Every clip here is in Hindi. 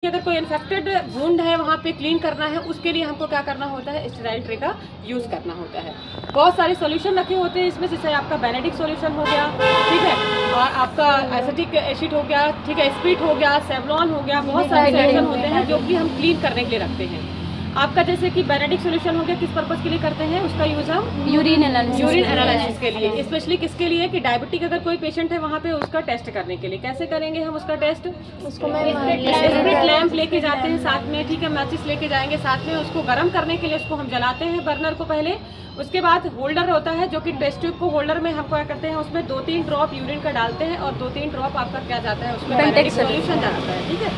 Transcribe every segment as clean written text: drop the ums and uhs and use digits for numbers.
अगर कोई इन्फेक्टेड वुंड है वहाँ पे क्लीन करना है, उसके लिए हमको क्या करना होता है, स्टेराइल ट्रे का यूज़ करना होता है। बहुत सारे सॉल्यूशन रखे होते हैं इसमें, जैसे आपका बेनेडिक्ट सॉल्यूशन हो गया, ठीक है, और आपका एसिटिक एसिड हो गया, ठीक है, स्पिरिट हो गया, सेवलॉन हो गया, बहुत सारे सॉल्यूशन होते हैं जो कि हम क्लीन करने के लिए रखते हैं। आपका जैसे कि बेनेडिक्ट सॉल्यूशन हो गया, किस पर्पस के लिए करते हैं उसका यूज़ हम यूरिन एनालिसिस के लिए, स्पेशली किसके लिए कि डायबिटिक अगर कोई पेशेंट है वहाँ पे उसका टेस्ट करने के लिए। कैसे करेंगे हम उसका टेस्ट, उसको स्पिरिट लैंप लेके जाते हैं साथ में, ठीक है, मैचिस लेके जाएंगे साथ में, उसको गर्म करने के लिए उसको हम जलाते हैं बर्नर को पहले। उसके बाद होल्डर होता है जो कि टेस्ट ट्यूब को होल्डर में हम क्या करते हैं, उसमें 2-3 ड्रॉप यूरिन का डालते हैं और 2-3 ड्रॉप आपका क्या जाता है उसमें बेनेडिक्ट सॉल्यूशन जाता है, ठीक है।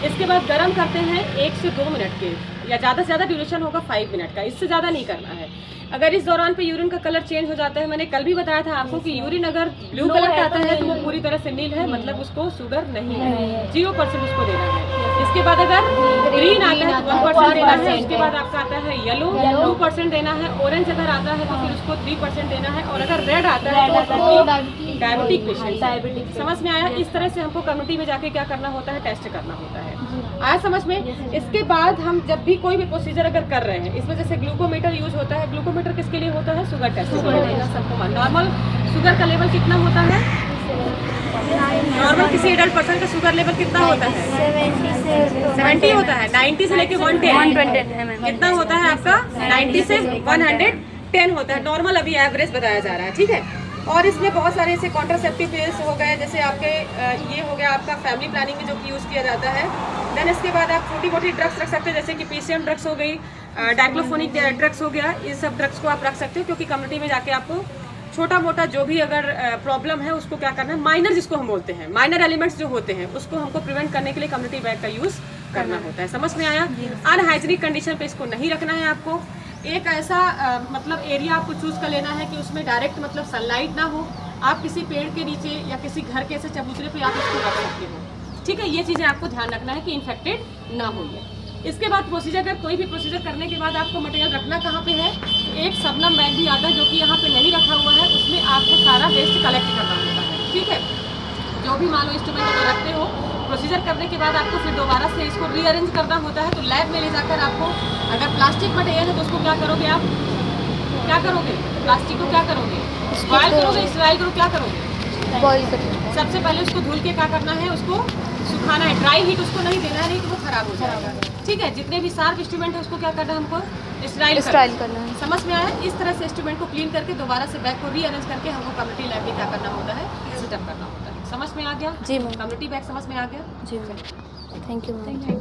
इसके बाद गर्म करते हैं 1 से 2 मिनट के, या ज़्यादा से ज़्यादा ड्यूरेशन होगा 5 मिनट का, इससे ज़्यादा नहीं करना है। अगर इस दौरान पे यूरिन का कलर चेंज हो जाता है, मैंने कल भी बताया था आपको कि यूरिन अगर ब्लू कलर का आता है तो वो पूरी तरह से नील है, मतलब उसको शुगर नहीं है, 0% उसको देना है। इसके बाद अगर ग्रीन आता है तो 1% देना है, उसके बाद आपका आता है येलो 2% देना है, ऑरेंज अगर आता है तो फिर उसको 3% देना है, और अगर रेड आता है तो डायबिटिक पेशेंट। समझ में आया? इस तरह से हमको कम्युनिटी में जाके क्या करना होता है, टेस्ट करना होता है। आया समझ में? इसके बाद हम जब भी कोई भी प्रोसीजर अगर कर रहे हैं, इसमें जैसे ग्लूकोमीटर यूज होता है। ग्लूकोमीटर किसके लिए होता है, शुगर टेस्ट के लिए। सबको नॉर्मल शुगर का लेवल कितना होता है, नॉर्मल किसी एडल्ट पर्सन का शुगर लेवल कितना होता है, 70 होता है। 90 से लेके 110 कितना होता है आपका, 90 से 110 होता है नॉर्मल, अभी एवरेज बताया जा रहा है, ठीक है। और इसमें बहुत सारे ऐसे कॉन्ट्रासेप्टिव पिल्स हो गए, जैसे आपके ये हो गया आपका फैमिली प्लानिंग में जो कि यूज़ किया जाता है। देन इसके बाद आप छोटी मोटी ड्रग्स रख सकते हैं, जैसे कि पीसीएम ड्रग्स हो गई, डाइक्लोफोनिक ड्रग्स हो गया, ये सब ड्रग्स को आप रख सकते हो, क्योंकि कम्युनिटी में जाके आपको छोटा मोटा जो भी अगर प्रॉब्लम है उसको क्या करना है, माइनर जिसको हम बोलते हैं, माइनर एलिमेंट्स जो होते हैं उसको हमको प्रिवेंट करने के लिए कम्युनिटी बैग का यूज़ करना होता है। समझ में आया? अनहाइजीनिक कंडीशन पे इसको नहीं रखना है आपको। एक ऐसा मतलब एरिया आपको चूज कर लेना है कि उसमें डायरेक्ट मतलब सनलाइट ना हो। आप किसी पेड़ के नीचे या किसी घर के ऐसे चबूतरे पे आप इसको रख सकते हो, ठीक है। ये चीज़ें आपको ध्यान रखना है कि इन्फेक्टेड ना हो ये। इसके बाद प्रोसीजर, अगर कोई भी प्रोसीजर करने के बाद आपको मटेरियल रखना कहाँ पे है, एक सबनम बैग भी आता है जो कि यहाँ पे नहीं रखा हुआ है, उसमें आपको सारा वेस्ट कलेक्ट करना होता है, ठीक है। जो भी मान लो इंस्ट्रूमेंट अगर रखते हो, प्रोसीजर करने के बाद आपको फिर दोबारा से इसको रीअरेंज करना होता है। तो लैब में ले जाकर आपको, अगर प्लास्टिक मटेरियल है तो उसको क्या करोगे आप, क्या करोगे, प्लास्टिक को क्या करोगे, बॉयल करोगे, इसराइल करो, क्या करोगे, बॉईल करोगे। सबसे पहले उसको धुल के क्या करना है, उसको सुखाना है। ड्राई हीट उसको नहीं देना है, नहीं तो वो खराब हो जाएगा, ठीक है। जितने भी शार्प इंस्ट्रूमेंट है उसको क्या करना है, हमको स्टाइल करना है। समझ में आया? इस तरह से इंस्ट्रूमेंट को क्लीन करके दोबारा से बैग को रीअरेंज करके हमको कम्युनिटी लैब में क्या करना होता है, सेटअप करना होता है। समझ में आ गया? जी मैम। कम्युनिटी बैग समझ में आ गया? जी मैम, थैंक यू मैम।